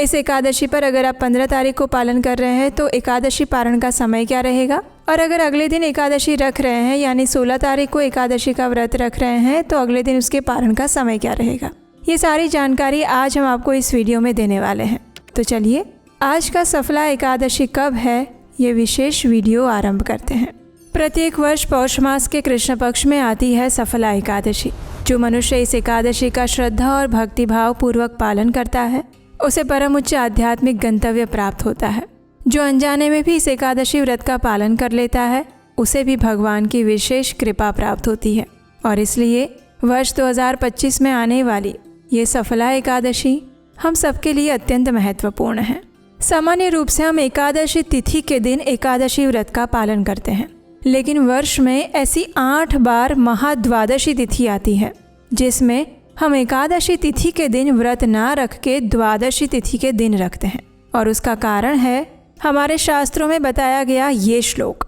इस एकादशी पर अगर आप 15 तारीख को पालन कर रहे हैं तो एकादशी पारण का समय क्या रहेगा, और अगर अगले दिन एकादशी रख रहे हैं यानी 16 तारीख को एकादशी का व्रत रख रहे हैं तो अगले दिन उसके पारण का समय क्या रहेगा। ये सारी जानकारी आज हम आपको इस वीडियो में देने वाले हैं। तो चलिए आज का सफला एकादशी कब है ये विशेष वीडियो आरंभ करते हैं। प्रत्येक वर्ष पौष मास के कृष्ण पक्ष में आती है सफला एकादशी। जो मनुष्य इस एकादशी का श्रद्धा और भक्तिभाव पूर्वक पालन करता है उसे परम उच्च आध्यात्मिक गंतव्य प्राप्त होता है। जो अनजाने में भी इस एकादशी व्रत का पालन कर लेता है उसे भी भगवान की विशेष कृपा प्राप्त होती है। और इसलिए वर्ष 2025 में आने वाली ये सफला एकादशी हम सबके लिए अत्यंत महत्वपूर्ण है। सामान्य रूप से हम एकादशी तिथि के दिन एकादशी व्रत का पालन करते हैं, लेकिन वर्ष में ऐसी 8 बार महाद्वादशी तिथि आती है जिसमें हम एकादशी तिथि के दिन व्रत ना रख के द्वादशी तिथि के दिन रखते हैं। और उसका कारण है हमारे शास्त्रों में बताया गया ये श्लोक,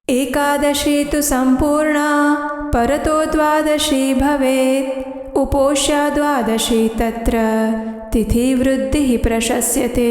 एकादशी तु संपूर्णा परतो द्वादशी भवेत् उपोष्य द्वादशी तत्र तिथि वृद्धि प्रशस्यते।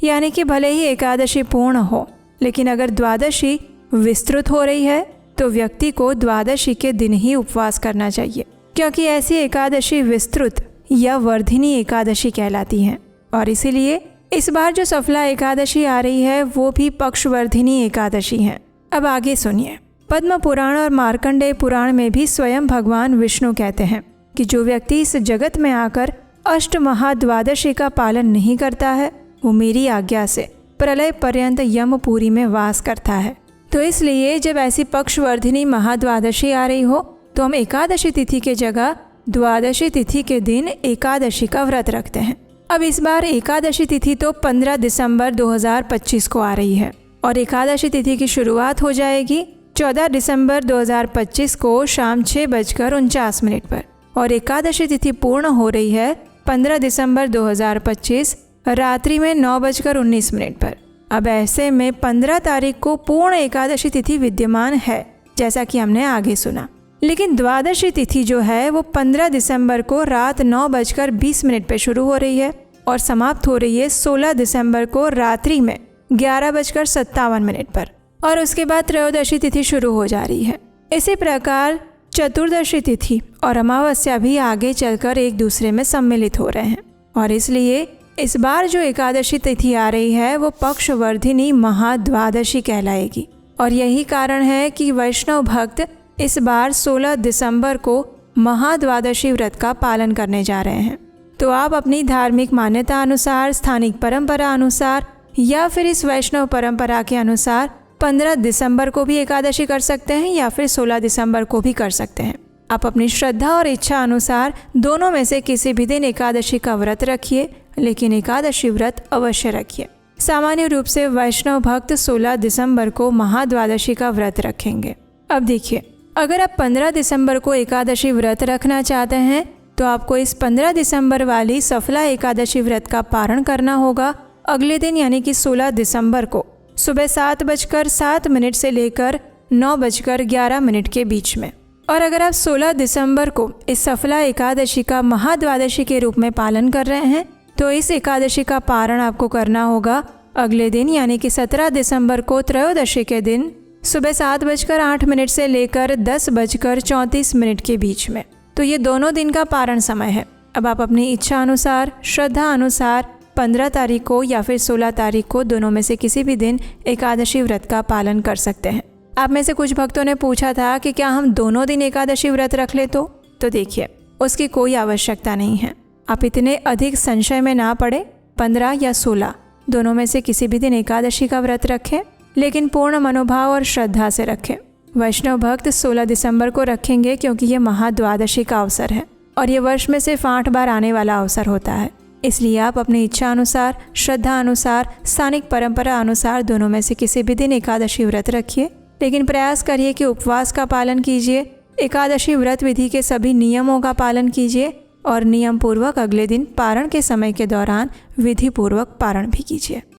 यानी कि भले ही एकादशी पूर्ण हो लेकिन अगर द्वादशी विस्तृत हो रही है तो व्यक्ति को द्वादशी के दिन ही उपवास करना चाहिए, क्योंकि ऐसी एकादशी विस्तृत या वर्धिनी एकादशी कहलाती है। और इसीलिए इस बार जो सफला एकादशी आ रही है वो भी पक्षवर्धिनी एकादशी है। अब आगे सुनिए। पद्म पुराण और मार्कंडेय पुराण में भी स्वयं भगवान विष्णु कहते हैं कि जो व्यक्ति इस जगत में आकर अष्ट महाद्वादशी का पालन नहीं करता है वो मेरी आज्ञा से प्रलय पर्यंत यमपुरी में वास करता है। तो इसलिए जब ऐसी पक्षवर्धिनी महाद्वादशी आ रही हो तो हम एकादशी तिथि के जगह द्वादशी तिथि के दिन एकादशी का व्रत रखते हैं। अब इस बार एकादशी तिथि तो 15 दिसंबर 2025 को आ रही है और एकादशी तिथि की शुरुआत हो जाएगी 14 दिसंबर 2025 को शाम 6:49 पर और एकादशी तिथि पूर्ण हो रही है 15 दिसंबर 2025 रात्रि में 9:19 पर। अब ऐसे में 15 तारीख को पूर्ण एकादशी तिथि विद्यमान है जैसा कि हमने आगे सुना, लेकिन द्वादशी तिथि जो है वो 15 दिसंबर को रात 9:20 पर शुरू हो रही है और समाप्त हो रही है 16 दिसंबर को रात्रि में 11:57 पर और उसके बाद त्रयोदशी तिथि शुरू हो जा रही है। इसी प्रकार चतुर्दशी तिथि और अमावस्या भी आगे चलकर एक दूसरे में सम्मिलित हो रहे हैं और इसलिए इस बार जो एकादशी तिथि आ रही है वो पक्षवर्धिनी महाद्वादशी कहलाएगी। और यही कारण है कि वैष्णव भक्त इस बार 16 दिसंबर को महाद्वादशी व्रत का पालन करने जा रहे हैं। तो आप अपनी धार्मिक मान्यता अनुसार, स्थानिक परंपरा अनुसार या फिर इस वैष्णव परंपरा के अनुसार 15 दिसंबर को भी एकादशी कर सकते हैं या फिर 16 दिसंबर को भी कर सकते हैं। आप अपनी श्रद्धा और इच्छा अनुसार दोनों में से किसी भी दिन एकादशी का व्रत रखिए, लेकिन एकादशी व्रत अवश्य रखिए। सामान्य रूप से वैष्णव भक्त 16 दिसंबर को महाद्वादशी का व्रत रखेंगे। अब देखिए, अगर आप 15 दिसंबर को एकादशी व्रत रखना चाहते हैं तो आपको इस 15 दिसंबर वाली सफला एकादशी व्रत का पारण करना होगा अगले दिन यानी कि 16 दिसंबर को सुबह 7:07 से लेकर 9:11 के बीच में। और अगर आप 16 दिसंबर को इस सफला एकादशी का महाद्वादशी के रूप में पालन कर रहे हैं तो इस एकादशी का पारण आपको करना होगा अगले दिन यानी कि 17 दिसंबर को त्रयोदशी के दिन सुबह 7:08 से लेकर 10:34 के बीच में। तो ये दोनों दिन का पारण समय है। अब आप अपनी इच्छा अनुसार, श्रद्धा अनुसार 15 तारीख को या फिर 16 तारीख को दोनों में से किसी भी दिन एकादशी व्रत का पालन कर सकते हैं। आप में से कुछ भक्तों ने पूछा था कि क्या हम दोनों दिन एकादशी व्रत रख ले तो देखिए, उसकी कोई आवश्यकता नहीं है। आप इतने अधिक संशय में ना पड़े, 15 या 16 दोनों में से किसी भी दिन एकादशी का व्रत रखें, लेकिन पूर्ण मनोभाव और श्रद्धा से रखें। वैष्णव भक्त 16 दिसंबर को रखेंगे क्योंकि ये महाद्वादशी का अवसर है और ये वर्ष में सिर्फ 8 बार आने वाला अवसर होता है। इसलिए आप अपनी इच्छा अनुसार, श्रद्धा अनुसार, स्थानिक परंपरा अनुसार दोनों में से किसी भी दिन एकादशी व्रत रखिए, लेकिन प्रयास करिए कि उपवास का पालन कीजिए, एकादशी व्रत विधि के सभी नियमों का पालन कीजिए और नियम पूर्वक अगले दिन पारण के समय के दौरान विधि पूर्वक पारण भी कीजिए।